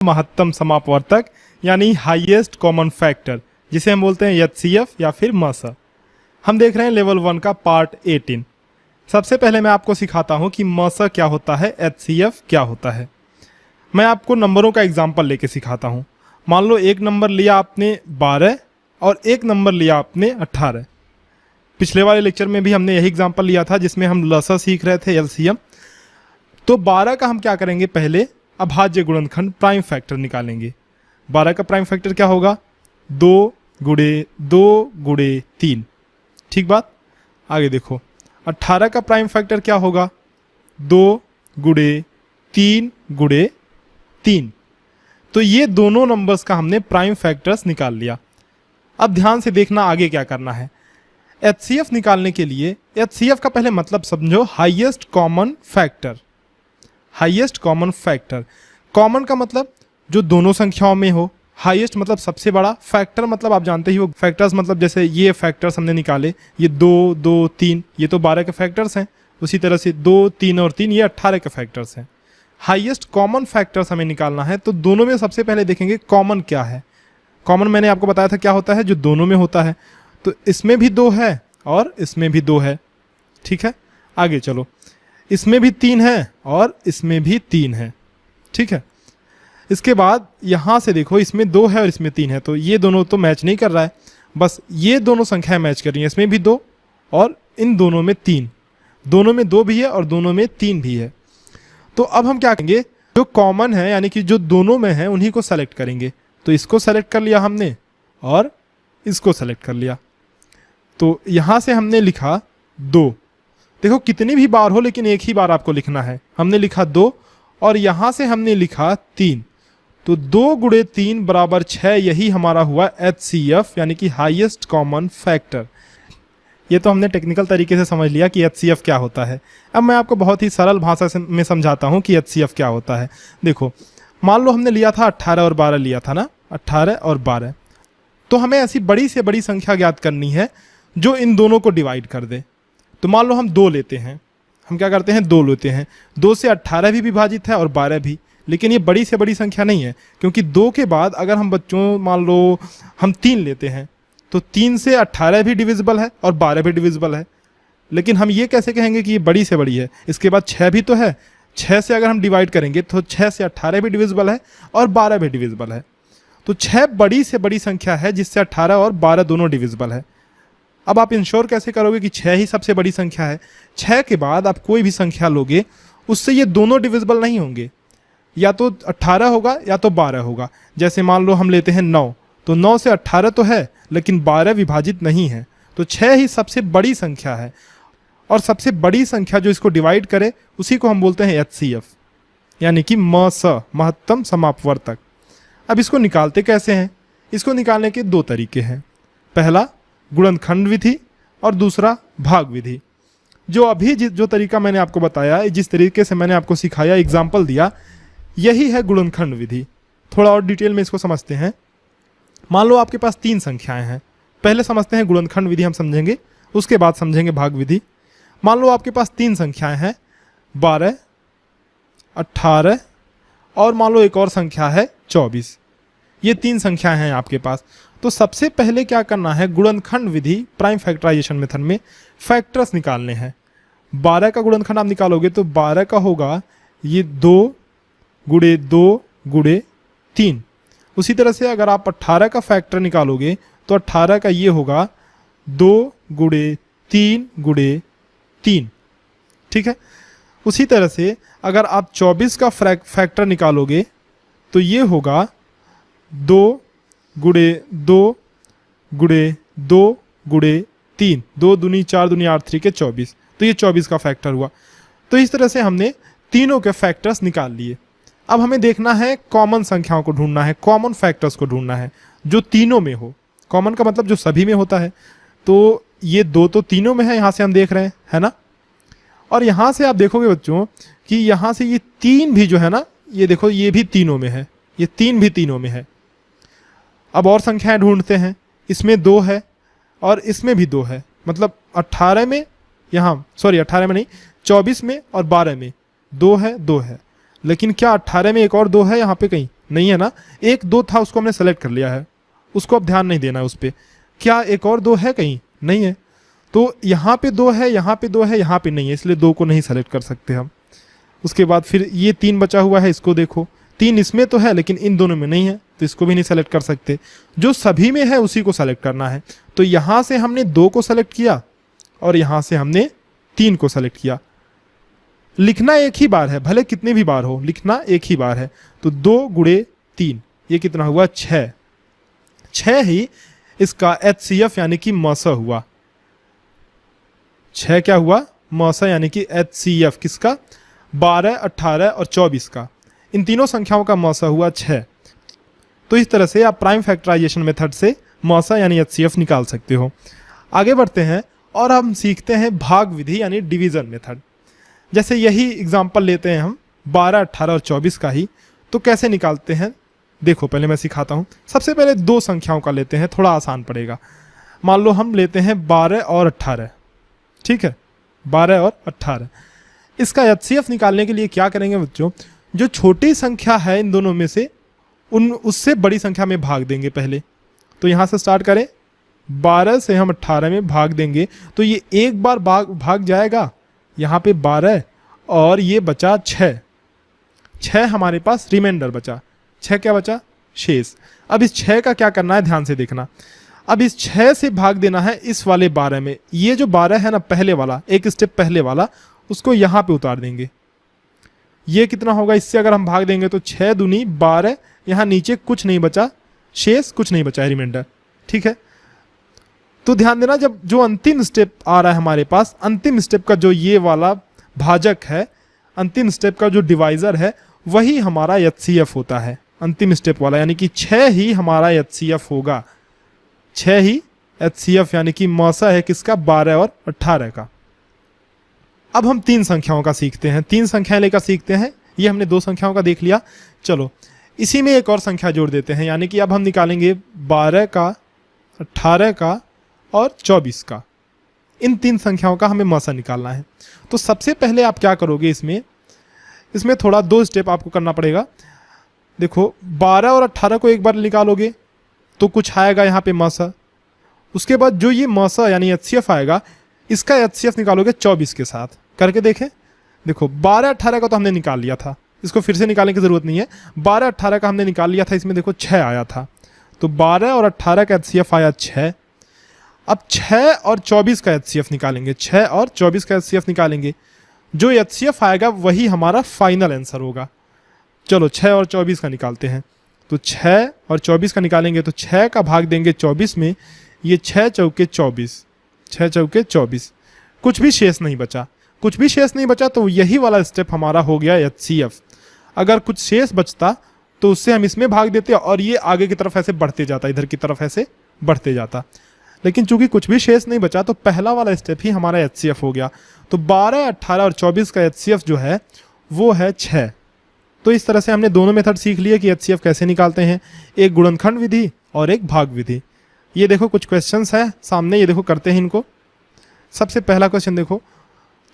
महत्तम समापवर्तक यानी highest common factor, जिसे हम बोलते हैं एचसीएफ या फिर मसा। हम देख रहे हैं लेवल 1 का पार्ट 18। सबसे पहले मैं आपको सिखाता हूं कि मसा क्या होता है, एचसीएफ क्या होता है। मैं आपको नंबरों का एग्जाम्पल लेके सिखाता हूं। मान लो एक नंबर लिया आपने 12 और एक नंबर लिया आपने 18। पिछले वाले लेक्चर में भी हमने यही एग्जाम्पल लिया था जिसमें हम लसा सीख रहे थे, एलसीएम। तो 12 का हम क्या करेंगे, पहले अभाज्य गुणनखंड प्राइम फैक्टर निकालेंगे। 12 का प्राइम फैक्टर क्या होगा, 2 गुणे 2 गुणे 3। ठीक बात। आगे देखो 18 का प्राइम फैक्टर क्या होगा, 2 गुणे 3 गुणे 3। तो ये दोनों नंबर्स का हमने प्राइम फैक्टर्स निकाल लिया। अब ध्यान से देखना आगे क्या करना है। एचसीएफ निकालने के लिए एचसीएफ का पहले मतलब समझो, highest common factor. Highest common factor, common का मतलब जो दोनों संख्याओं में हो, हाईएस्ट मतलब सबसे बड़ा, फैक्टर मतलब आप जानते ही हो, फैक्टर्स मतलब जैसे ये फैक्टर्स हमने निकाले, ये 2 2 3, ये तो 12 के फैक्टर्स हैं। उसी तरह से 2 3 और 3 ये 18 के फैक्टर्स हैं। हाईएस्ट कॉमन फैक्टर्स हमें निकालना है, तो दोनों में सबसे पहले देखेंगे कॉमन क्या है। कॉमन मैंने आपको बताया था क्या होता है, जो दोनों में होता है। तो इसमें भी 2 है और इसमें भी 2 है। ठीक है, आगे चलो, इसमें भी 3 है और इसमें भी 3 है। ठीक है, इसके बाद यहां से देखो, इसमें 2 है और इसमें 3 है, तो ये दोनों तो मैच नहीं कर रहा है, बस ये दोनों संख्याएं मैच कर रही हैं। इसमें भी 2 और इन दोनों में 3, दोनों में 2 भी है और दोनों में 3 भी है। तो अब हम क्या करेंगे, जो कॉमन है यानी कि जो दोनों में है उन्हीं को सेलेक्ट करेंगे। तो इसको सेलेक्ट कर लिया हमने और इसको सेलेक्ट कर लिया। तो यहां से हमने लिखा 2। देखो कितनी भी बार हो लेकिन एक ही बार आपको लिखना है। हमने लिखा 2 और यहां से हमने लिखा 3। तो 2 गुणे 3 बराबर 6, यही हमारा हुआ एचसीएफ यानी कि हाईएस्ट कॉमन फैक्टर। ये तो हमने टेक्निकल तरीके से समझ लिया कि एचसीएफ क्या होता है। अब मैं आपको बहुत ही सरल भाषा में समझाता हूं कि एचसीएफ क्या होता है। देखो मान लो हमने लिया था 18 और 12 लिया था ना, 18 और 12। तो हमें ऐसी बड़ी से बड़ी संख्या ज्ञात करनी है जो इन दोनों को डिवाइड कर दे। तो मान लो हम 2 लेते हैं, हम क्या करते हैं, 2 लेते हैं। 2 से 18 भी विभाजित है और 12 भी, लेकिन ये बड़ी से बड़ी संख्या नहीं है, क्योंकि 2 के बाद अगर हम बच्चों मान लो हम 3 लेते हैं तो 3 से 18 भी डिविजिबल है और 12 भी डिविजिबल है। लेकिन हम ये कैसे कहेंगे कि ये बड़ी से बड़ी है, इसके बाद 6 भी तो है। 6 से अगर हम डिवाइड करेंगे तो 6 से 18 भी डिविजिबल है और 12 भी डिविजिबल है। तो 6 बड़ी से बड़ी संख्या है जिससे 18 और 12 दोनों डिविजिबल है। अब आप इंश्योर कैसे करोगे कि 6 ही सबसे बड़ी संख्या है। 6 के बाद आप कोई भी संख्या लोगे उससे ये दोनों डिविजिबल नहीं होंगे, या तो 18 होगा या तो 12 होगा। जैसे मान लो हम लेते हैं 9, तो 9 से 18 तो है लेकिन 12 विभाजित नहीं है। तो 6 ही सबसे बड़ी संख्या है और सबसे बड़ी संख्या जो इसको डिवाइड करे उसी को हम बोलते हैं एचसीएफ यानी कि महत्तम समापवर्तक। अब इसको निकालते कैसे हैं, इसको निकालने के 2 तरीके हैं। पहला गुणनखंड विधि और दूसरा भाग विधि। जो अभी जो तरीका मैंने आपको बताया, जिस तरीके से मैंने आपको सिखाया, एग्जाम्पल दिया, यही है गुणनखंड विधि। थोड़ा और डिटेल में इसको समझते हैं। मान लो आपके पास 3 संख्याएं हैं। पहले समझते हैं गुणनखंड विधि, हम समझेंगे, उसके बाद समझेंगे भाग विधि। मान लो आपके पास 3 संख्याएं हैं, 12, 18 और मान लो एक और संख्या है 24। ये 3 संख्याएं हैं आपके पास। तो सबसे पहले क्या करना है, गुणनखंड विधि प्राइम फैक्टराइजेशन मेथड में फैक्टर्स निकालने हैं। 12 का गुणनखंड आप निकालोगे तो 12 का होगा ये 2 गुणे 2 गुणे 3। उसी तरह से अगर आप 18 का फैक्टर निकालोगे तो 18 का ये होगा 2 गुणे 3 गुणे 3। ठीक है, उसी तरह से अगर आप 24 का फैक्टर निकालोगे तो ये होगा 2 गुणे 2 गुणे 2 गुणे 3। 2 दूनी 4 दूनी 8 3 के 24। तो ये 24 का फैक्टर हुआ। तो इस तरह से हमने तीनों के फैक्टर्स निकाल लिए। अब हमें देखना है कॉमन संख्याओं को ढूंढना है, कॉमन फैक्टर्स को ढूंढना है जो तीनों में हो। कॉमन का मतलब जो सभी में होता है। तो ये 2 तो तीनों में है, यहाँ से हम देख रहे हैं, है ना। और यहाँ से आप देखोगे बच्चों कि यहाँ से ये 3 भी जो है ना, ये देखो ये भी तीनों में है, ये 3 भी तीनों में है। अब और संख्याएं ढूंढते हैं। इसमें 2 है और इसमें भी 2 है, मतलब 18 में, यहाँ सॉरी 18 में नहीं, 24 में और 12 में 2 है, 2 है। लेकिन क्या 18 में एक और 2 है यहाँ पे कहीं? नहीं है ना। एक 2 था, उसको हमने सेलेक्ट कर लिया है, उसको अब ध्यान नहीं देना है उस पर। क्या एक और 2 है कहीं? नहीं है। तो यहाँ पे 2 है, यहाँ पे 2 है, यहाँ पे नहीं है, इसलिए 2 को नहीं सेलेक्ट कर सकते हम। उसके बाद फिर ये 3 बचा हुआ है, इसको देखो, 3 इसमें तो है लेकिन इन दोनों में नहीं है, तो इसको भी नहीं सेलेक्ट कर सकते। जो सभी में है उसी को सेलेक्ट करना है। तो यहाँ से हमने 2 को सेलेक्ट किया और यहाँ से हमने 3 को सेलेक्ट किया। लिखना एक ही बार है, भले कितने भी बार हो, लिखना एक ही बार है। तो 2 गुणे 3 ये कितना हुआ? 6। 6 ही इसका HCF यानी कि मसा हुआ। 6 क्या हुआ? मसा यानी कि HCF किसका? 12, 18 और 24 का। इन तीनों संख्याओं का मसा हुआ 6। तो इस तरह से आप प्राइम फैक्टराइजेशन मेथड से मसा यानी HCF निकाल सकते हो। आगे बढ़ते हैं और हम सीखते हैं भाग विधि यानी डिवीजन मेथड। जैसे यही एग्जांपल लेते हैं हम 12, 18 और 24 का ही, तो कैसे निकालते हैं देखो, पहले मैं सिखाता हूँ। सबसे पहले 2 संख्याओं का लेते हैं, थोड़ा आसान पड़ेगा। मान लो हम लेते हैं 12 और 18, ठीक है, 12 और 18। इसका HCF निकालने के लिए क्या करेंगे बच्चों? जो छोटी संख्या है इन दोनों में से उससे बड़ी संख्या में भाग देंगे पहले। तो यहाँ से स्टार्ट करें, 12 से हम 18 में भाग देंगे तो ये एक बार भाग जाएगा, यहाँ पे 12 और ये बचा 6। 6 हमारे पास रिमाइंडर बचा, 6 क्या बचा? शेष। अब इस 6 का क्या करना है, ध्यान से देखना। अब इस 6 से भाग देना है इस वाले 12 में। ये जो 12 है ना, पहले वाला, एक स्टेप पहले वाला, उसको यहाँ पे उतार देंगे। ये कितना होगा? इससे अगर हम भाग देंगे तो 6 दूनी 12, यहाँ नीचे कुछ नहीं बचा, शेष कुछ नहीं बचा है, रिमाइंडर, ठीक है। तो ध्यान देना, जब जो अंतिम स्टेप आ रहा है हमारे पास, अंतिम स्टेप का जो ये वाला भाजक है, अंतिम स्टेप का जो डिवाइजर है, वही हमारा HCF होता है, अंतिम स्टेप वाला, यानी कि 6 ही हमारा HCF होगा। 6 ही HCF यानी कि मौसा है किसका? 12 और 18 का। अब हम 3 संख्याओं का सीखते हैं, 3 संख्याएं लेकर सीखते हैं। ये हमने 2 संख्याओं का देख लिया, चलो इसी में एक और संख्या जोड़ देते हैं। यानी कि अब हम निकालेंगे 12 का, 18 का और 24 का। इन 3 संख्याओं का हमें मसा निकालना है। तो सबसे पहले आप क्या करोगे, इसमें थोड़ा 2 स्टेप आपको करना पड़ेगा। देखो 12 और 18 को एक बार निकालोगे तो कुछ आएगा यहाँ पे मसा। उसके बाद जो ये मसा यानी HCF आएगा, इसका HCF निकालोगे 24 के साथ। करके देखें, देखो 12, 18 का तो हमने निकाल लिया था, इसको फिर से निकालने की ज़रूरत नहीं है। 12, 18 का हमने निकाल लिया था, इसमें देखो 6 आया था, तो 12 और 18 का HCF आया 6। अब 6 और 24 का HCF निकालेंगे, 6 और 24 का HCF निकालेंगे। जो HCF आएगा वही हमारा फाइनल आंसर होगा। चलो 6 और 24 का निकालते हैं। तो 6 और 24 का निकालेंगे तो 6 का भाग देंगे 24 में, ये 6 चौके 24, 6 चौके 24, कुछ भी शेष नहीं बचा। कुछ भी शेष नहीं बचा तो यही वाला स्टेप हमारा हो गया HCF। अगर कुछ शेष बचता तो उससे हम इसमें भाग देते और ये आगे की तरफ ऐसे बढ़ते जाता, इधर की तरफ ऐसे बढ़ते जाता। लेकिन चूंकि कुछ भी शेष नहीं बचा तो पहला वाला स्टेप ही हमारा HCF हो गया। तो 12, 18 और 24 का HCF जो है वो है 6। तो इस तरह से हमने दोनों मेथड सीख लिए कि HCF कैसे निकालते हैं, एक गुणनखंड विधि और एक भाग विधि। ये देखो कुछ क्वेश्चंस है सामने, ये देखो करते हैं इनको। सबसे पहला क्वेश्चन देखो,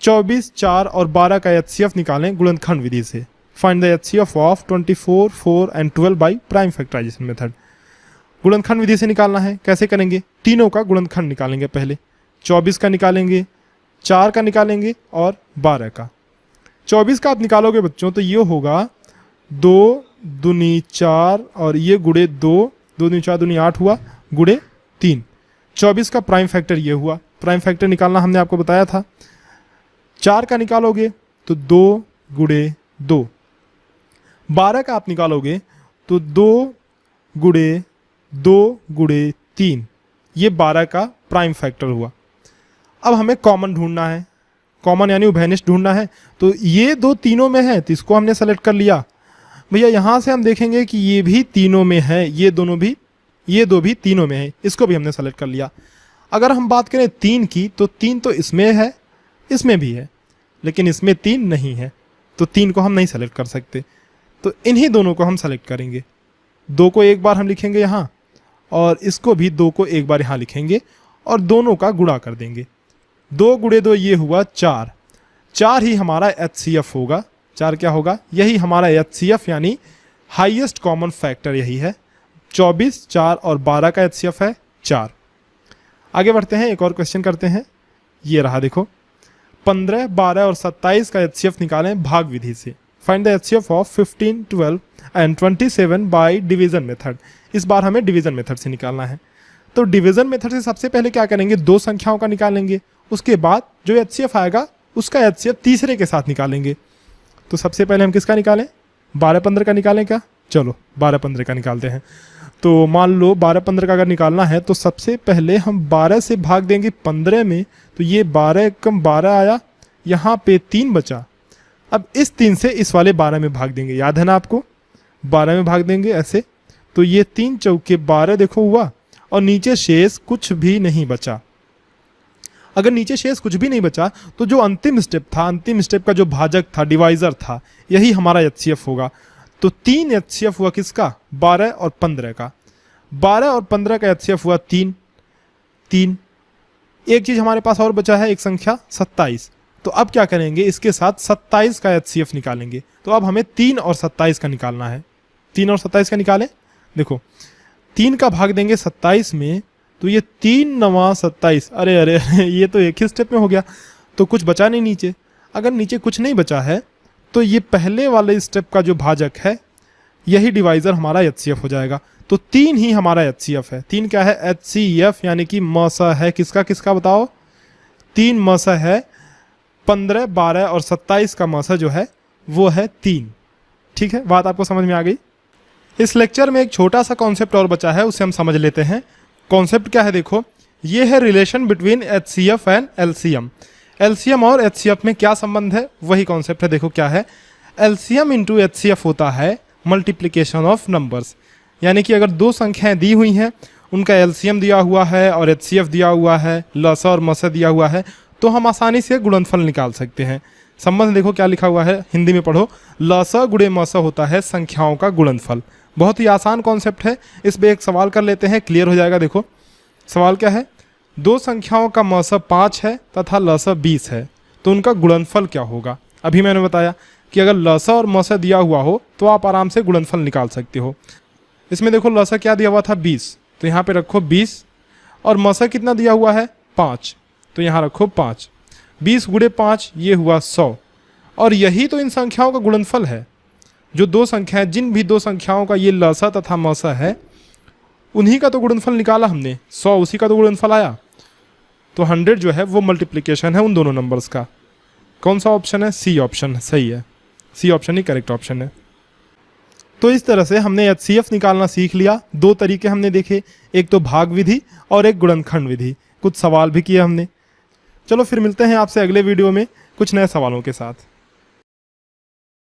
24, 4 और 12 का HCF निकालें गुणनखंड विधि से। Find the HCF of 24, 4 and 12 by prime factorisation method. गुणनखंड विधि से निकालना है, कैसे करेंगे? तीनों का गुणनखंड निकालेंगे पहले। 24 का निकालेंगे, 4 का निकालेंगे और 12 का। 24 का आप निकालोगे बच्चों तो ये होगा 2 दूनी 4 और ये गुड़े 2, 2 दूनी 4 दूनी 8 हुआ, गुड़े 3। 24 का प्राइम फैक्टर ये हुआ, प्राइम फैक्टर निकालना हमने आपको बताया था। 4 का निकालोगे तो 2 गुड़े 2। 12 का आप निकालोगे तो 2 गुड़े 2 गुड़े 3, ये 12 का प्राइम फैक्टर हुआ। अब हमें कॉमन ढूंढना है, कॉमन यानी उभयनिष्ठ ढूंढना है। तो ये 2 तीनों में है तो इसको हमने सेलेक्ट कर लिया। भैया यहाँ से हम देखेंगे कि ये भी तीनों में है, ये दोनों भी, ये 2 भी तीनों में है, इसको भी हमने सेलेक्ट कर लिया। अगर हम बात करें 3 की तो 3 तो इसमें है, इसमें भी है, लेकिन इसमें 3 नहीं है, तो 3 को हम नहीं सेलेक्ट कर सकते। तो इन्हीं दोनों को हम सेलेक्ट करेंगे। 2 को एक बार हम लिखेंगे यहाँ और इसको भी 2 को एक बार यहाँ लिखेंगे और दोनों का गुणा कर देंगे। 2 गुणे 2 ये हुआ 4, 4 ही हमारा HCF होगा। 4 क्या होगा, यही हमारा HCF यानी हाईएस्ट कॉमन फैक्टर यही है। 24, 4 और 12 का HCF है 4। आगे बढ़ते हैं, एक और क्वेश्चन करते हैं। ये रहा देखो, 15, 12 और 27 का HCF निकालें भाग विधि से। Find the HCF of 15, 12 and 27 by division method. इस बार हमें डिवीजन मेथड से निकालना है। तो डिवीजन मेथड से सबसे पहले क्या करेंगे, दो संख्याओं का निकालेंगे, उसके बाद जो HCF आएगा उसका HCF तीसरे के साथ निकालेंगे। तो सबसे पहले हम किसका निकालें, 12, 15 का निकालें क्या, चलो 12, 15 का निकालते हैं। तो मान लो 12, 15 का अगर निकालना है तो सबसे पहले हम 12 से भाग देंगे 15 में, तो ये 12 कम 12 आया, यहाँ पे 3 बचा। अब इस 3 से इस वाले 12 में भाग देंगे, याद है ना आपको, 12 में भाग देंगे ऐसे, तो ये 3 चौके 12 देखो हुआ, और नीचे शेष कुछ भी नहीं बचा। अगर नीचे शेष कुछ भी नहीं बचा तो जो अंतिम स्टेप था, अंतिम स्टेप का जो भाजक था, डिवाइजर था, यही हमारा HCF होगा। तो 3 HCF हुआ किसका, 12 और 15 का। 12 और 15 का HCF हुआ 3। एक चीज हमारे पास और बचा है, एक संख्या 27। तो अब क्या करेंगे, इसके साथ 27 का HCF निकालेंगे। तो अब हमें 3 और 27 का निकालना है। 3 और 27 का निकालें, देखो 3 का भाग देंगे 27 में, तो ये 3 9 27, अरे अरे ये तो एक ही स्टेप में हो गया, तो कुछ बचा नहीं नीचे। अगर नीचे कुछ नहीं बचा है तो ये पहले वाले स्टेप का जो भाजक है यही डिवाइजर हमारा HCF हो जाएगा। तो 3 ही हमारा HCF है। 3 क्या है, HCF यानी कि मसा है किसका किसका बताओ, 3 मसा है, 15, 12 और 27 का मसा जो है वो है 3। ठीक है, बात आपको समझ में आ गई। इस लेक्चर में एक छोटा सा कॉन्सेप्ट और बचा है, उसे हम समझ लेते हैं। कॉन्सेप्ट क्या है, देखो ये है relation between HCF and LCM। LCM और HCF में क्या संबंध है, वही कॉन्सेप्ट है। देखो क्या है, LCM इंटू HCF होता है मल्टीप्लिकेशन ऑफ नंबर्स। यानी कि अगर दो संख्याएं दी हुई हैं, उनका LCM दिया हुआ है और HCF दिया हुआ है, लसा और मसा दिया हुआ है, तो हम आसानी से गुणनफल निकाल सकते हैं। संबंध देखो क्या लिखा हुआ है, हिंदी में पढ़ो, लसा गुणे मसा होता है संख्याओं का गुणनफल। बहुत ही आसान कॉन्सेप्ट है। इस पे एक सवाल कर लेते हैं, क्लियर हो जाएगा। देखो सवाल क्या है, दो संख्याओं का मसा 5 है तथा लसा 20 है, तो उनका गुणनफल क्या होगा। अभी मैंने बताया कि अगर लसा और मसा दिया हुआ हो तो आप आराम से गुणनफल निकाल सकते हो। इसमें देखो लसा क्या दिया हुआ था 20, तो यहाँ पे रखो 20, और मसा कितना दिया हुआ है 5, तो यहाँ रखो 5। 20 गुणे 5 ये हुआ 100, और यही तो इन संख्याओं का गुणनफल है। जो दो संख्याएं, जिन भी दो संख्याओं का ये लसा तथा मसा है, उन्हीं का तो गुणनफल निकाला हमने, 100 उसी का तो गुणनफल आया। तो 100 जो है वो मल्टीप्लिकेशन है उन दोनों नंबर्स का। कौन सा ऑप्शन है, सी ऑप्शन सही है, सी ऑप्शन ही करेक्ट ऑप्शन है। तो इस तरह से हमने HCF निकालना सीख लिया। 2 तरीके हमने देखे, एक तो भाग विधि और एक गुणनखंड विधि। कुछ सवाल भी किए हमने। चलो फिर मिलते हैं आपसे अगले वीडियो में कुछ नए सवालों के साथ।